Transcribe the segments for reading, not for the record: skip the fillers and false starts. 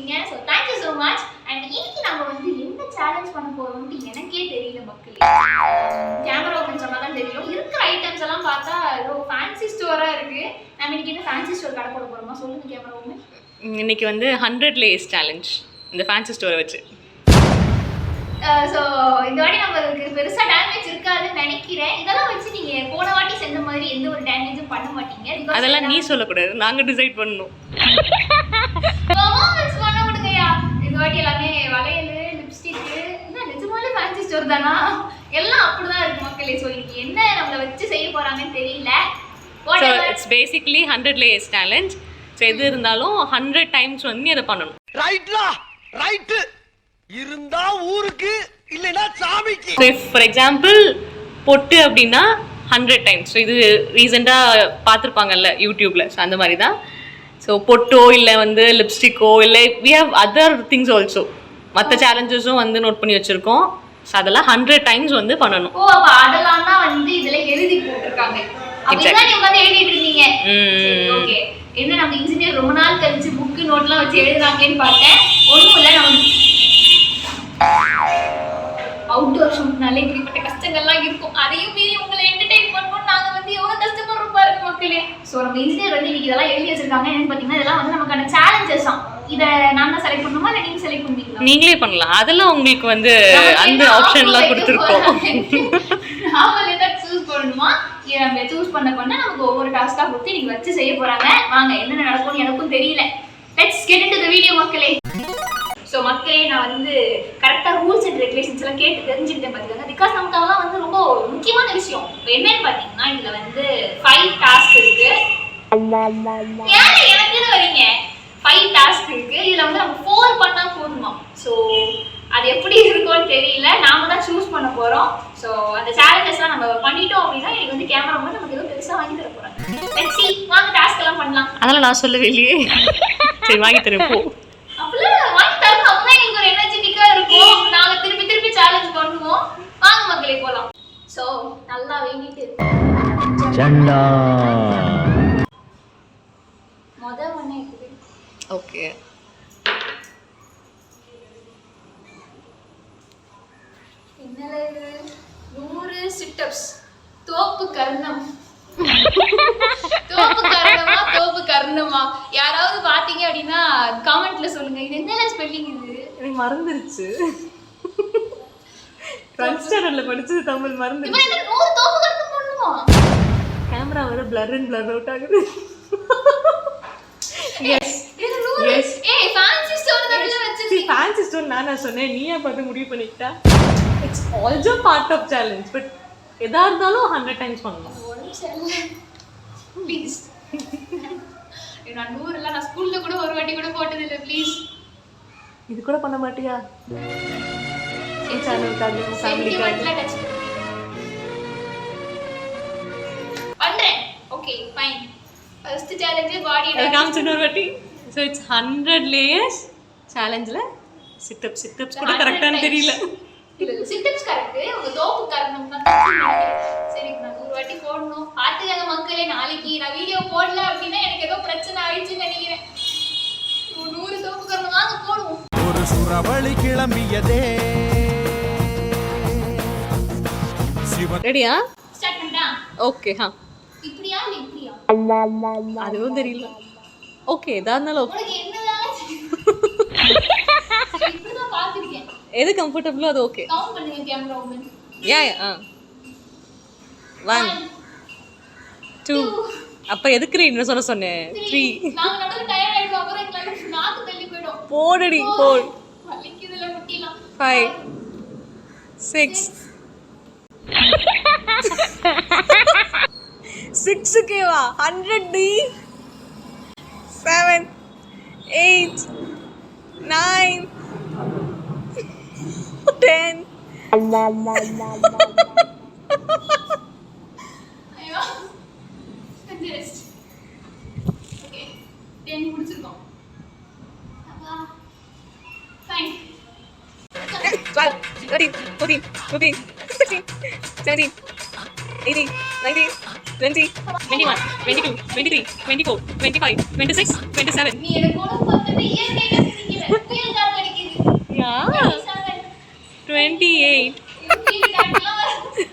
வச்சிருக்கீங்க. So thank you so much. And இன்னைக்கு நம்ம வந்து என்ன சேலஞ்ச் பண்ண போறோம்னு எனக்கே தெரியல மக்களே. கேமரா ஓப்பன் சொன்னா தான் தெரியும். இருக்கிற ஐட்டம்ஸ் எல்லாம் பார்த்தா ஏதோ ஃபேன்சி ஸ்டோரா இருக்கு. நம்ம இன்னைக்கு என்ன ஃபேன்சி ஸ்டோர் கடை போட போறோமா? சொல்லுங்க கேமரா ஓப்பன். இன்னைக்கு வந்து 100 லேஸ் சேலஞ்ச் இந்த ஃபேன்சி ஸ்டோரை வச்சு. ஸோ இந்த வாட்டி நம்மளுக்கு பெருசா டேமேஜ் இருக்காதுன்னு நினைக்கிறேன். இதெல்லாம் வச்சு நீங்க போன வாட்டி செஞ்ச மாதிரி எந்த ஒரு டேமேஜும் பண்ண மாட்டீங்க. அதெல்லாம் நீ சொல்லக்கூடாது, நாங்க டிசைட் பண்ணணும். பர்ஃபார்மன்ஸ் பண்ண விடுங்கயா. இந்த வாட்டி எல்லாமே வளையல், லிப்ஸ்டிக், என்ன நிஜமாலே ஃபேன்சி ஸ்டோர் தானா? எல்லாம் அப்படிதான் இருக்கு மக்களே. ஸோ இன்னைக்கு என்ன நம்மளை வச்சு செய்ய போறாங்கன்னு தெரியல. So it's basically 100 layers challenge. So எது இருந்தாலும் 100 டைம்ஸ் வந்து நீ அதை பண்ணணும். ரைட்லா ரைட்டு இருந்தா ஊருக்கு இல்லைன்னா சாமிக்கு. ஃபார் எக்ஸாம்பிள் பொட்டு அப்படின்னா 100 டைம்ஸ். ஸோ இது ரீசெண்டாக பார்த்துருப்பாங்கல்ல யூடியூப்ல. ஸோ அந்த மாதிரி தான். ஸோ பொட்டோ இல்லை வந்து லிப்ஸ்டிக்கோ இல்லை we have other things also. மற்ற சேலஞ்சஸும் வந்து நோட் பண்ணி வச்சுருக்கோம். ஸோ அதெல்லாம் 100 டைம்ஸ் வந்து பண்ணணும். ஓ அப்ப அதெல்லாம் தான் வந்து இதுல எழுதி போட்டுருக்காங்க. அப்படிதான் நீங்க வந்து எழுதிட்டு இருக்கீங்க. ஓகே. என்ன நம்ம இன்ஜினியர் ரொம்ப நாள் கழிச்சு புக் நோட்லாம் வச்சு எழுதுறாங்கன்னு பார்த்தேன். ஒண்ணும் இல்ல, நம்ம அவுட்டோர் ஷூட்னாலே இப்படிப்பட்ட கஷ்டங்கள்லாம் இருக்கும். அதையும் மீறி உங்களை என்டர்டெயின் பண்ணணும். நாங்க வந்து எவ்வளவு கஷ்டப்படுறோம் பாருங்க மக்களே. ஸோ நம்ம இன்ஜினியர் வந்து இன்னைக்கு இதெல்லாம் எழுதி வச்சிருக்காங்க. என்னன்னு பாத்தீங்கன்னா இதெல்லாம் வந்து நமக்கான சேலஞ்சஸ் தான். இதை நான் தான் செலக்ட் பண்ணணுமா இல்லை நீங்க செலக்ட் பண்ணுவீங்களா? நீங்களே பண்ணலாம். அதெல்லாம் உங்களுக்கு வந்து அந்த ஆப்ஷன்லாம் கொடுத்துருக்கோம். நாம எதை சூஸ் பண்ணணுமா? இதை நம்ம சூஸ் பண்ண நமக்கு ஒவ்வொரு டாஸ்கா கொடுத்து நீங்க வச்சு செய்ய போறாங்க. வாங்க என்னென்ன நடக்கும்னு எனக்கும் தெரியல. Let's get into the video மக்களே. ஸோ மக்களே நான் வந்து கரெக்டாக ரூல்ஸ் அண்ட் ரெகுலேஷன்ஸ் எல்லாம் கேட்டு தெரிஞ்சுக்கிட்டேன் பார்த்துக்கோங்க. பிகாஸ் நமக்கு அதெல்லாம் வந்து ரொம்ப முக்கியமான விஷயம். இப்போ என்னன்னு பார்த்தீங்கன்னா இதில் வந்து 5 டாஸ்க் இருக்கு. ஏன் எனக்கு வரீங்க? 5 டாஸ்க் இருக்கு. இதில் வந்து நம்ம 4 பண்ணால் போதுமா? ஸோ அது எப்படி இருக்கும்னு தெரியல. நாம தான் சூஸ் பண்ண போகிறோம். ஸோ அந்த சேலஞ்சஸ்லாம் நம்ம பண்ணிட்டோம் அப்படின்னா எனக்கு வந்து கேமரா வந்து நமக்கு எதுவும் பெருசாக வாங்கி தர போகிறாங்க. Let's see. வாங்க டாஸ்க் எல்லாம் பண்ணலாம். அதெல்லாம் நான் சொல்லவே இல்லையே. சரி வாங்கி தரேன் போ. அப்பெல்லாம் வாங்கி தரணும். அப்பதான் எங்களுக்கு ஒரு எனர்ஜெட்டிக்கா இருக்கும். நாங்க திருப்பி சேலஞ்ச் பண்ணுவோம். வாங்க மக்களே போலாம். சோ நல்லா வேண்டிட்டு ஜண்டா ஒண்ணே இருக்குது. ஓகே. என்னல இது? 100 சிட்டப்ஸ். தோப்பு கர்ணம். தோப்பு கர்ணமா? யாராவது பாத்தீங்க அப்படின்னா கமெண்ட்ல சொல்லுங்க. இது என்ன ஸ்பெல்லிங்? இது எனக்கு மறந்துருச்சு. கன்ஸ்டரல்ல படிச்சது தமிழ் மறந்துருச்சு. இப்போ இந்த 100 தோப்பு கர்ணம் பண்ணுமா? கேமரா வர blur அவுட் ஆகுது. எஸ் இது 100. ஏய் ஃபேன்சி ஸ்டோர் தான் வச்சிருக்கீங்க. ஃபேன்சி ஸ்டோர் நானா சொன்னேன், நீயா பார்த்து முடிவு பண்ணிட்டா. It's also part of challenge. But எதா இருந்தாலும் 100 டைம்ஸ் பண்ணலாம். ப்ளீஸ். நான் 100 எல்லாம் நான் ஸ்கூல்ல கூட ஒரு வாட்டி கூட போட்டது இல்ல. ப்ளீஸ் இது கூட பண்ண மாட்டியா? என் சேனலுக்காக ஃபேமிலிக்காக டச் பண்றேன். Okay fine. First challenge body welcome to இன்னொரு வாட்டி. ஸோ இட்ஸ் 100 லேயர்ஸ் சேலஞ்சில் சிட்டப்ஸ் கூட கரெக்டானு தெரியல. இல்ல சிட்டப்ஸ் கரெக்ட். உங்க தோப்பு கரெக்ட் தான். சரி நான் ஒரு வாட்டி போடணும். பாத்துக்கங்க மக்களே. நாளைக்கு நான் வீடியோ போடல அப்படின்னா எனக்கு ஏதோ பிரச்சனை ஆயிடுச்சுன்னு நினைக்கிறேன். 100 தோப்பு கரெக்ட் வாங்க போடுவோம். ஒரு சுறவழி கிளம்பியதே. ரெடியா? ஸ்டார்ட் பண்ணிட்டா? ஓகே. இப்படியா இல்ல இப்படியா? அதுவும் தெரியல. ஓகே எதா இருந்தாலும் ஓகே. உனக்கு என்னதான் இப்படிதான் பாத்துருக்கேன். எது கம்ஃபர்டபுளோ அது ஓகே. கவுண்ட் பண்ணுங்க கேமரா ஓபன். யா 1 2 அப்ப எதுக்கு என்ன சொன்னேன் 3 நாங்க நடுவுல டயர்ட் ஆயிடுவோம். அப்புறம் எங்களுக்கு நாக்கு தள்ளி போய்டும். போடுடி போடு. வலிக்குதுல முட்டிலாம். 5 6 6 கேவா 100 டி 7 8 9 10 ஐயோ ஜஸ்ட் ஓகே 10 முடிச்சிருக்கோம். அப்பா ஃபைன். 12 13 14 15 16 17 18 19 20 21 22 23 24 25 26 27 நீ எனக்கு கூட பார்த்தது ஏன் நீங்க புயல் காத்து அடிக்குது. யா 27. 28. புயல் காத்துலாம் வருது.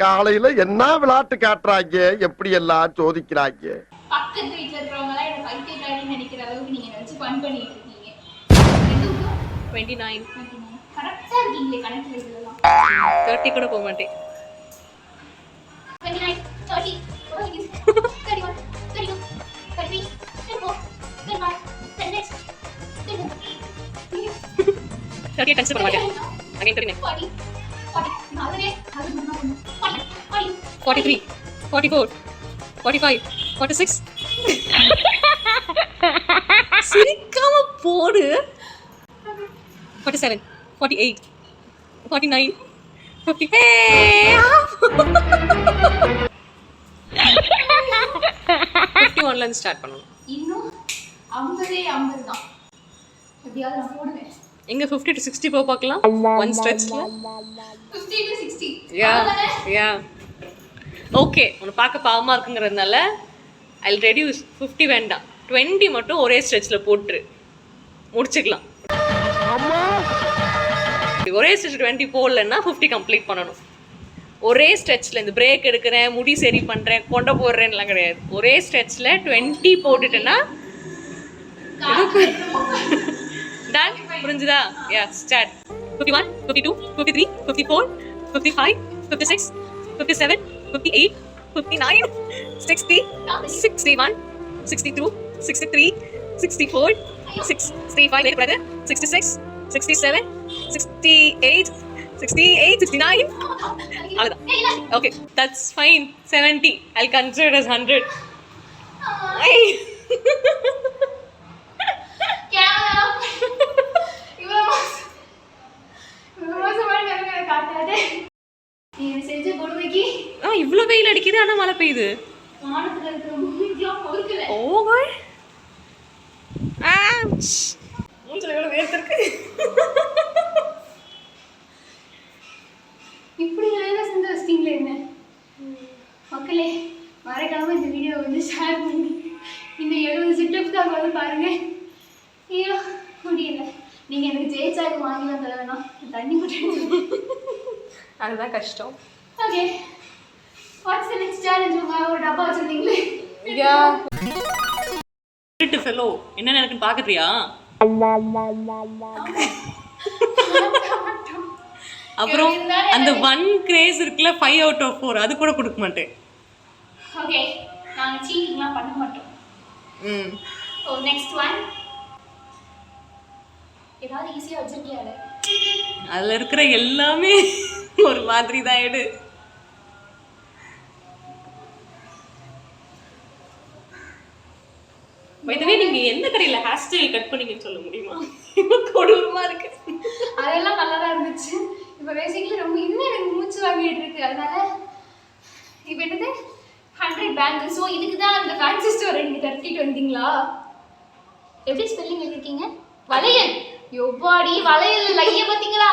காலையில என்ன விளையாட்டு காட்டுறாங்க, எப்படி எல்லாம் சோதிக்கிறாங்க. பக்கத்து வீட்ல இருக்கிறவங்க எல்லாம் என்ன பைத்தியக்காரின்னு நினைக்கிற அளவுக்கு நீங்க வச்சு ஃபன் பண்ணிட்டு இருக்கீங்க. 29. கரெக்டா இருக்கீங்களே கணக்குல இதெல்லாம். 30 கூட போக மாட்டேன். 29, 30, 31, 32, 33, 34, 35, 36, 38 கன்சிடர் பண்ண மாட்டேன். அகைன் 39. 40, 40, நாலு அது மட்டும் ஒண்ணு. 40, 40, 43, 44, 45, 46. சிரிக்காம போடு. 47, 48, 49, 50. Hey! 51ல இருந்து ஸ்டார்ட் பண்ணணும். இன்னும் 50 தான். எப்படியாவது நான் போடுவேன். எங்க 50 to 60 போ பார்க்கலாம். ஒன் ஸ்ட்ரெச்ல 50 to 60. Yeah yeah okay. உன்னை பார்க்க பாவமா இருக்குங்கிறதுனால ஐ ரெடியூஸ் 50 வேண்டாம், 20 மட்டும் ஒரே ஸ்ட்ரெச்சில் போட்டுரு, முடிச்சுக்கலாம். ஒரே ஸ்ட்ரெச் 20 போடலன்னா 50 கம்ப்ளீட் பண்ணணும். ஒரே ஸ்ட்ரெச்சில் இந்த பிரேக் எடுக்கிறேன், முடி சரி பண்ணுறேன், கொண்டை போடுறேன்லாம் கிடையாது. ஒரே ஸ்ட்ரெச்சில் 20 போட்டுட்டேன்னா டன். புரிஞ்சுதா? யா ஸ்டார்ட். 51, 52, 53, 54, 55, 56, 57, 58, 59, 60, 61, 62, 63, 64, 65, wait brother, 66, 67, 68, 68, 69. அவ்வளோதான். Okay, that's fine. 70. I'll consider as 100. இவ்வளோ வெயில் அடிக்குது, ஆனால் மழை பெய்யுது. ஓகே மூஞ்சில எவ்வளோ வேர்த்திருக்கு. இப்படி வேலை செஞ்சு வச்சிட்டீங்களே என்ன மக்களே. மறக்காம இந்த வீடியோ வந்து ஷேர் பண்ணி இந்த 70 சிட்டப்ஸ் தான் வந்து பாருங்க. ஐயோ முடியல. நீங்க எனக்கு ஜெயிச்சாக்கு வாங்கி வந்த வேணாம், தண்ணி போட்டு அதுதான் கஷ்டம். Okay, what's the next challenge? ஒரு டப்பா வச்சிருந்தீங்களே. யா ஃபெலோ என்ன எனக்குன்னு பார்க்கறியா? அப்புறம் அந்த 1 கிரேஸ் இருக்குல்ல, 5 out of 4 அது கூட கொடுக்க மாட்டேன். ஓகே, நாங்க சீட்டிங்லாம் பண்ண மாட்டோம். ஓ நெக்ஸ்ட் ஒன் ஏதாவது ஈஸியா வச்சிருக்கியா? அதுல இருக்கிற எல்லாமே ஒரு மாதிரி தான் எடு. பைதவே நீங்க எந்த கடையில ஹேர் ஸ்டைல் கட் பண்ணீங்கன்னு சொல்ல முடியுமா? கொடூரமா இருக்கு. அதெல்லாம் நல்லா தான் இருந்துச்சு. இப்போ பேசிக்கலி ரொம்ப இன்னும் எனக்கு மூச்சு வாங்கிட்டு இருக்கு. அதனால இப்போ என்னது 100 பேங்கிள். ஸோ இதுக்கு தான் அந்த ஃபேன்சி ஸ்டோரை நீங்கள் தட்டிட்டு வந்தீங்களா? எப்படி ஸ்பெல்லிங் எழுதிருக்கீங்க? வளையல். எவ்வாடி வளையல் லைய பார்த்தீங்களா?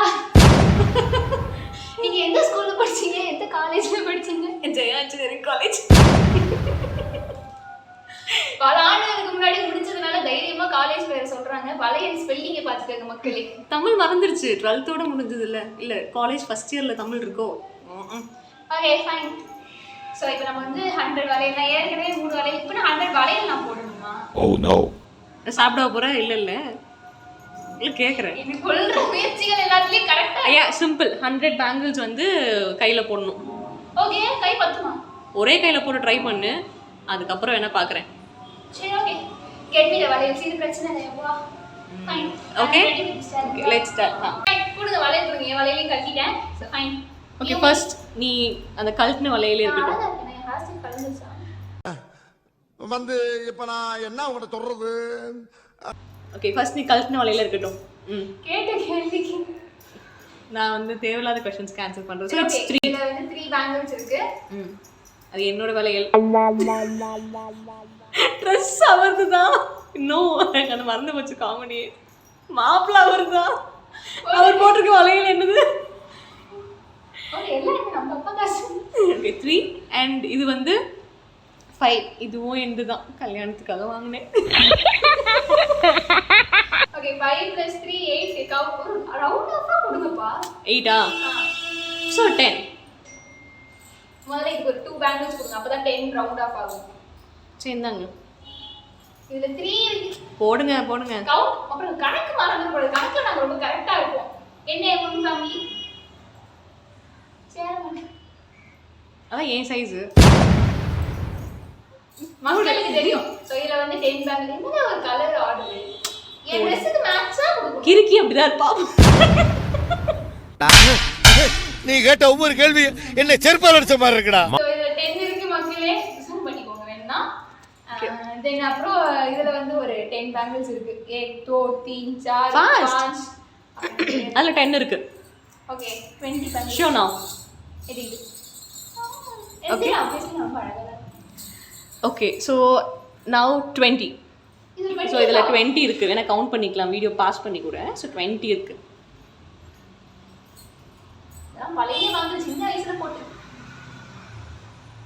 நீங்கள் எந்த ஸ்கூலில் படிச்சீங்க, எந்த காலேஜில் படிச்சீங்க? Jaya engineering college. பல ஆண்டுகளுக்கு முன்னாடி முடிச்சதுனால தைரியமா காலேஜ் பேர் சொல்றாங்க. வளையல் ஸ்பெல்லிங்கை பார்த்துக்கங்க மக்களே. தமிழ் மறந்துருச்சு. 12th முடிஞ்சது இல்ல காலேஜ் ஃபர்ஸ்ட் இயர்ல தமிழ் இருக்கோ? Okay fine. ஸோ இப்போ நம்ம வந்து 100 வளையல், நான் ஏற்கனவே 3 வளையல், இப்போ 100 வளையல் நான் போடணுமா? Oh no. சாப்பிட போறேன்? இல்ல கேட்குறேன். எனக்கு கொள்ற முயற்சிகள் எல்லாத்துலயும் கரெக்டா. ஐயா சிம்பிள். 100 பேங்கிள்ஸ் வந்து கையில போடணும். ஓகே, கை பத்துமா? ஒரே கையில போட்டு ட்ரை பண்ணு, அதுக்கப்புறம் என்ன பார்க்குறேன். சரி ஓகே, கெட் மீ தி வளையல். இது பிரச்சனை இல்லையா? ஃபைன். Okay let's start. கொடுங்க வளையல் கொடுங்க. என் வளையலையும் கட்டிட்டேன். So fine. ஓகே ஃபர்ஸ்ட் நீ அந்த கழட்டின வளையலே இருக்கட்டும். நான் ஹாஸ்டல் கலந்துச்சா வந்து இப்ப நான் என்ன உங்கள்கிட்ட சொல்றது? ஓகே ஃபர்ஸ்ட் நீ கழட்டின வளையல இருக்கட்டும். கேட்ட கேள்விக்கு நான் வந்து தேவையில்லாத क्वेश्चंस ஆன்சர் பண்றேன். So it's 3. இதுல வந்து 3 பேங்கிள்ஸ் இருக்கு. அது என்னோட வளையல். ட்ரெஸ் அவர்துதான். நோ நான் மறந்து போச்சு காமெடி. மாப்ள அவர்தான். அவர் போட்டிருக்க வளையல் என்னது? ஓகே எல்லாம் நம்ம அப்பா காசு. ஓகே 3 அண்ட் இது வந்து 5. இதுவும் என்னது தான், கல்யாணத்துக்காக வாங்குனேன். ஓகே 5 + 3 8 கவுண்ட் ரவுண்ட் ஆஃபா கொடுங்கப்பா 8 ஸோ 10. முதல்ல இதுக்கு ஒரு 2 பேங்கிள்ஸ் கொடுங்க அப்பதான் 10 ரவுண்ட் ஆஃப் ஆகும். சரி இந்தாங்க இதுல 3 இருக்கு. போடுங்க கவுண்ட் அப்புறம் கணக்கு மறந்து போடுது. கணக்குல நாங்க ரொம்ப கரெக்டா இருப்போம். என்ன எங்க ஃபேமிலி சரி அதான் ஏன் சைஸு மக்களுக்கு தெரியும். சோ இதுல வந்து 10 பேங்கிள் இந்த ஒரு கலர் ஆர்டர் என் ட்ரெஸ்க்கு மேட்சா கொடுங்க. கிறுக்கி அப்படிதான் இருப்பா. நீ கேட்ட ஒவ்வொரு கேள்வி என்ன செருப்பால் அடிச்ச மாதிரி இருக்குடா. சோ இதுல 10 இருக்கு மக்களே, ஜூம் பண்ணிக்கோங்க வேணா. தென் அப்புறம் இதுல வந்து ஒரு 10 பேங்கிள்ஸ் இருக்கு. 1 2 3 4 5 அதுல 10 இருக்கு. ஓகே 20 பேங்கிள்ஸ் ஷோ நவ இது Okay. obviously நம்ம அழகா ஓகே ஸோ நவ் 20. இது ஸோ இதில் 20 இருக்கு. வேணா கவுண்ட் பண்ணிக்கலாம், வீடியோ பாஸ் பண்ணி கூட. ஸோ 20 இருக்கு. நான் பழைய வாங்க சின்ன வயசுல போட்டு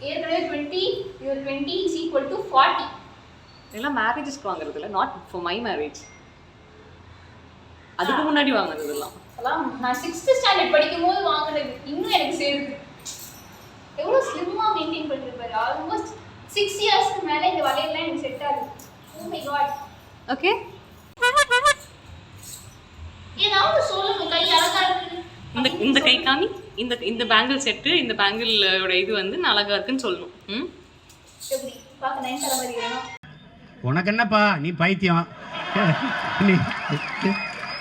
ஏற்கனவே 20 இது 20 is equal to 40. இதெல்லாம் மேரேஜஸ்க்கு வாங்குறது இல்லை, நாட் ஃபார் மை மேரேஜ். அதுக்கு முன்னாடி வாங்குறது இதெல்லாம். அதெல்லாம் நான் 6th ஸ்டாண்டர்ட் படிக்கும்போது வாங்குனது இன்னும் எனக்கு சேருது. எவ்வளோ ஸ்லிம்மா மெயின்டைன் பண்ணிருப்பாரு. ஆல்மோஸ்ட் 6 இயர்ஸ்க்கு மேல இந்த வளையல்லாம் எனக்கு செட் ஆகுது. Oh my God. ஓகே ஏதாவது சொல்லுங்க, கை அழகா இருக்கு. இந்த கை காமி. இந்த பேங்கிள் செட்டு, இந்த பேங்கிளோட இது வந்து அழகா இருக்குன்னு சொல்லணும். எப்படி பார்க்க நைன் தர மாதிரி வேணும். உனக்கு என்னப்பா நீ பைத்தியம்.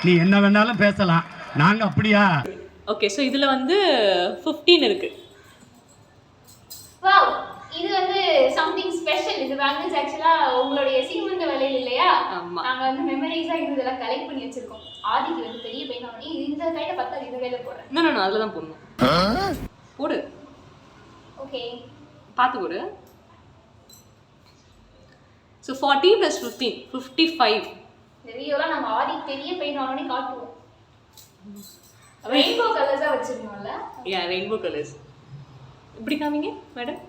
நீ என்ன வேணாலும் பேசலாம், நாங்க அப்படியா? ஓகே ஸோ இதுல வந்து 15 இருக்கு. வாவ், இது வந்து சம்திங் ஸ்பெஷல். இது பேங்கிள்ஸ் ஆக்சுவலா உங்களுடைய சீமந்த வளையல் இல்லையா? ஆமா. நாங்க வந்து மெமரிஸா இதெல்லாம் கலெக்ட் பண்ணி வச்சிருக்கோம். ஆதிக்கு வந்து பெரிய பையன் அவனே இந்த கையில பத்தா இந்த கையில போடுறேன். நான் அதில் தான் போடணும். போடு, ஓகே பார்த்து போடு. ஸோ 40 + 15 55. இந்த வீடியோலாம் நம்ம ஆதி பெரிய பையன் அவனே காட்டுவோம். ரெயின்போ கலர்ஸா வச்சிருக்கோம்ல. யா ரெயின்போ கலர்ஸ். இப்படி காமிங்க மேடம்.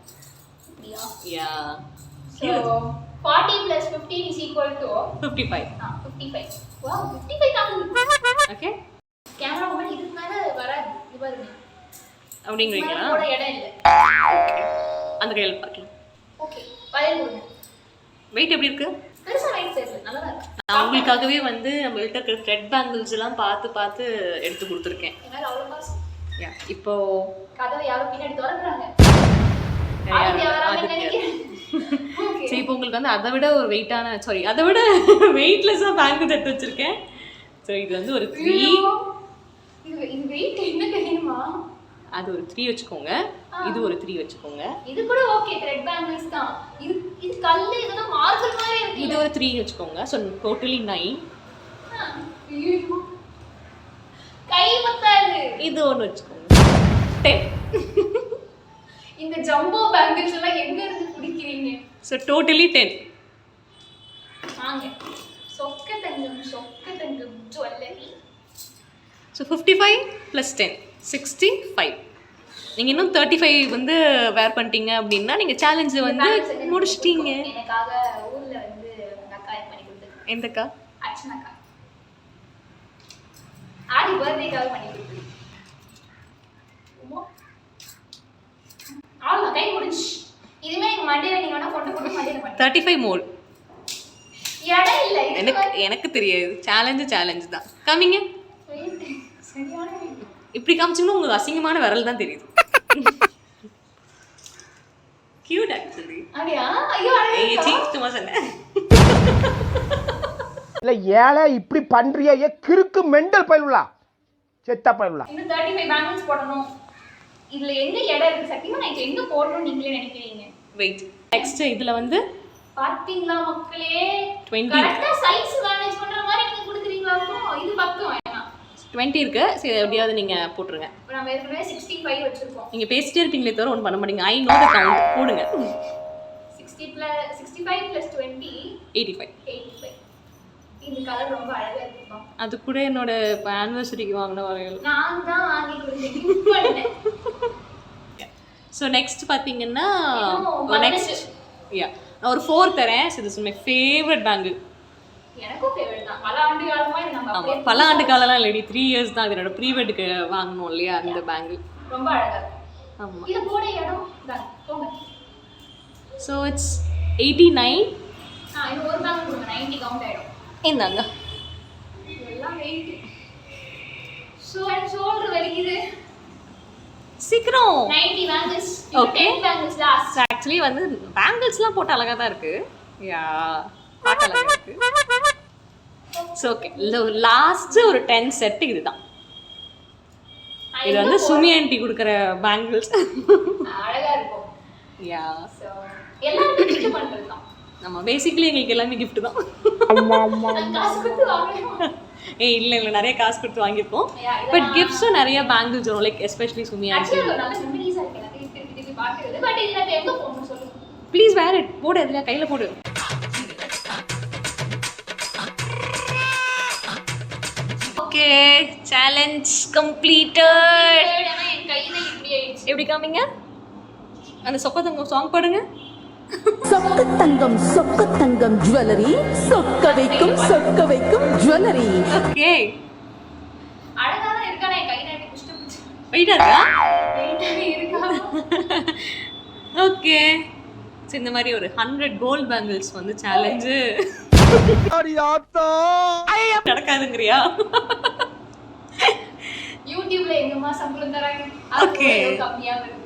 அப்படியா? யா So 40 + 15 is equal to 55. 55. Wow 55 காமிங்க. ஓகே கேமரா முன்னாடி இதுக்கு மேல வராது. இது பாருங்க. அப்படிங்கிறீங்களா? போட இடம் இல்ல. அந்த கையில் பார்க்கலாம். ஓகே வளையல் கொடுங்க. வெயிட் எப்படி இருக்கு? பெருசா வெயிட் தெரியல, நல்லா இருக்கு. நான் உங்களுக்காகவே வந்து நம்மள்ட்ட இருக்கிற த்ரெட் பேங்கிள்ஸ் எல்லாம் பார்த்து எடுத்து கொடுத்துருக்கேன். என்னால அவ்வளவு காசு. யா இப்போ கதவை யாரோ பின்னாடி திறக்குறாங்க. ஆதி வராங்கன்னு நினைக்கிறேன். ஓகே சரி இப்போ உங்களுக்கு வந்து அதை விட ஒரு வெயிட்டான அதை விட வெயிட்லெஸ்ஸாக பேங்கிள்ஸ் எடுத்து வச்சிருக்கேன். ஸோ இது வந்து ஒரு 3. இது வெயிட் என்ன தெரியுமா? அது ஒரு 3 வச்சுக்கோங்க. இது ஒரு 3 வச்சுக்கோங்க. இது கூட ஓகே த்ரெட் பேங்கிள்ஸ் தான். இது கல்லு இதெல்லாம் மார்பிள் மாதிரி இருக்கு. இது ஒரு 3 வச்சுக்கோங்க. So totally 9. ஐயோ கை பத்தாது. இது ஒன்று வச்சுக்கோங்க 10. இந்த ஜம்போ பேங்கிள்ஸ் எல்லாம் எங்க இருந்து குடிக்கிறீங்க? So totally 10. வாங்க சொக்க தங்கம் ஜுவல்லரி. ஸோ 55 + 10 65. நீங்கள் இன்னும் 35 வந்து வேர் பண்ணிட்டீங்க அப்படின்னா நீங்கள் சேலஞ்சை வந்து முடிச்சிட்டீங்க. எனக்காக ஊர்ல வந்து எங்க அக்கா பண்ணி கொடுத்தது. எந்தக்கா? அர்ச்சனாக்கா. ஆடி பர்த்டேக்காக பண்ணி கொடுத்தது. அவ்வளோதான் கை முடிஞ்சு. இதுமே எங்க மண்டையில நீங்க வேணா கொண்டு மண்டையில பண்ணி 35 மோல். இடம் இல்ல. எனக்கு தெரியாது. சேலஞ்சு தான். காமிங்க. சரியான இப்படி காமிச்சிங்கன்னா உங்களுக்கு அசிங்கமான விரல் தான் தெரியுது. Cute actually. அப்படியா? ஐயோ ஏய் சீக் சும்மா சொன்னேன். இல்ல ஏழை இப்படி பண்றியே கிறுக்கு மெண்டல் பயிலுலா செத்த பயிலுலா. இன்னும் 35 பேங்கிள்ஸ் போடணும். இதுல எங்க இடம் இருக்கு சத்தியமா நான் எங்க போடணும் நீங்களே நினைக்கிறீங்க. வெயிட் நெக்ஸ்ட் இதுல வந்து பாத்தீங்களா மக்களே 20 கரெக்ட்டா சைஸ் மேனேஜ் பண்ற மாதிரி நீங்க கொடுக்குறீங்களா? இது பக்கம் வேணாம். 20 இருக்கு. சரி எப்படியாவது நீங்க போட்டுருங்க. நம்ம ஏற்கனவே 65 வச்சிருக்கோம். நீங்க பேசிட்டே இருப்பீங்களே தவிர ஒன்றும் பண்ண மாட்டீங்க. I know the count. போடுங்க. 65 + 20 85. இந்த கலர் ரொம்ப அழகா இருக்குப்பா. அது கூட என்னோட ஆனிவர்சரிக்கு வாங்கின வரையில். நான் தான் வாங்கி கொடுத்தேன், கிஃப்ட் பண்ணேன். ஸோ நெக்ஸ்ட் பார்த்தீங்கன்னா இன்னும் நெக்ஸ்ட் யா நான் ஒரு 4 தரேன். So this is my favourite bangle. எனக்கும் ஃபேவரட் தான். பல ஆண்டு காலமா இது நம்ம அப்படியே பல ஆண்டு காலம்லாம் இல்லடி, 3 இயர்ஸ் தான். இதோட ப்ரீவெட்டுக்கு வாங்கணும் இல்லையா அந்த பேங்கிள். ரொம்ப அழகா இருக்கு. ஆமாம். இது போட இடம் தான் போங்க. So it's 89. இன்னும் ஒரு பேங்கிள் கொடுங்க, 90 கவுண்ட் ஆயிடும். இந்தாங்க. இதெல்லாம் வெயிட். ஸோ எனக்கு ஷோல்டர் வலிக்குது. சீக்கிரம். 90 bangles. Okay. 10 bangles last. Actually வந்து பேங்கிள்ஸ்லாம் போட்டு அழகாக தான் இருக்கு. யா பார்க்க அழகாக இருக்கு. ஸோ ஓகே, லாஸ்ட்டு ஒரு 10 செட்டு இதுதான். இது வந்து சுமி ஆண்டி கொடுக்குற பேங்கிள்ஸ். அழகா இருக்கும். யா ஸோ எல்லாரும் கிஃப்ட் பண்றது தான். நம்ம பேசிக்கலி எங்களுக்கு எல்லாமே gift தான். நான் காசு கொடுத்து வாங்குறேன். இல்லை நிறைய காசு கொடுத்து வாங்கியிருக்கோம். Yeah, பட் கிஃப்ட்ஸும் நிறைய பேங்கிள்ஸ் வரும், like especially Sumi aunty. Actually ஒரு நல்ல மெமரிஸா இருக்கு எனக்கு திருப்பி பார்க்கிறது. பட் இது எனக்கு எங்க போகணும் சொல்லுங்க. Please wear it. போடு, அதில் கையில் போடு. Okay, challenge completed. ஆனா என் கையில இப்படி ஆயிடுச்சு. எப்படி காமிங்க? அந்த சொப்பத்தங்கம் சாங் பாடுங்க. சொக்க தங்கம் ஜுவல்லரி, சொக்க வைக்கும் ஜுவல்லரி. ஓகே, அழகா தான் இருக்கானே கை நாட்டி புஷ்டு வெயிட்டா இருக்கா? வெயிட்டாவே இருக்கா. ஓகே, ஸோ இந்த மாதிரி ஒரு 100 கோல்ட் பேங்கிள்ஸ் வந்து சேலஞ்சு நடக்காதுங்கிறியா? யூடியூப்ல எங்கம்மா சம்பளம் தராங்க. Okay. கம்மியா இருக்கு.